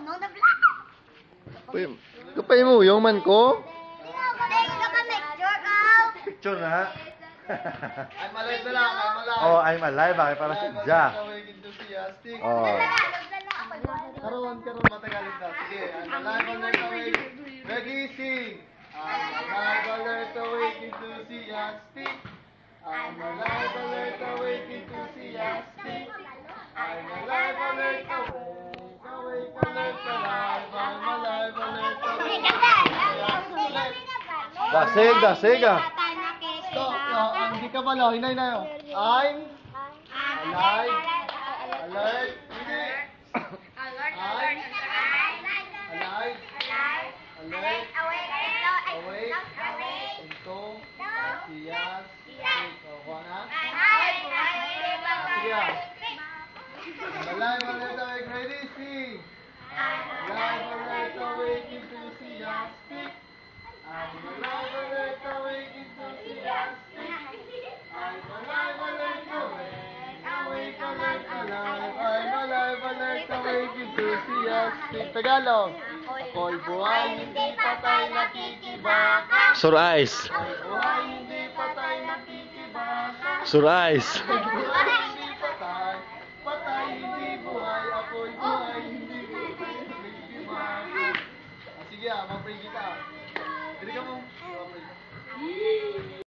no na vlog. Kapay mo yung man ko? Picture na. I'm alive na lang, I'm alive. Oh, I'm alive. Bakit para si Ja? Oh. Karoon, matagalin na. Sige, I'm alive, alert, awake. Ready, sing. I'm alive, alert, awake, enthusiastic. I'm alive, alert, awake, enthusiastic. I'm alive, alert, awake, alert, alive. I'm alive, alert, awake, enthusiastic. Dasig ah. Stop, hindi ka pala, hinay na yun. I'm alive, alert, hindi. Alive, awake, enthusiastic. O, na? Sige ah. Alive, alert, awake, ready, sing. Alive, alert, awake, enthusiastic. I'm alive, alert, awake, enthusiastic. I'm alive, alert, awake, alert, alive. I'm alive, alert, awake, enthusiastic. Tagalog. Ako'y buhay, hindi patay, nakikibaka. Sur eyes. Ako'y buhay, hindi patay, nakikibaka. Sur eyes. Ako'y buhay, hindi patay, patay, hindi buhay. Ako'y buhay, hindi patay, nakikibaka. Sige ah, mag-pray kita. Hindi ka mo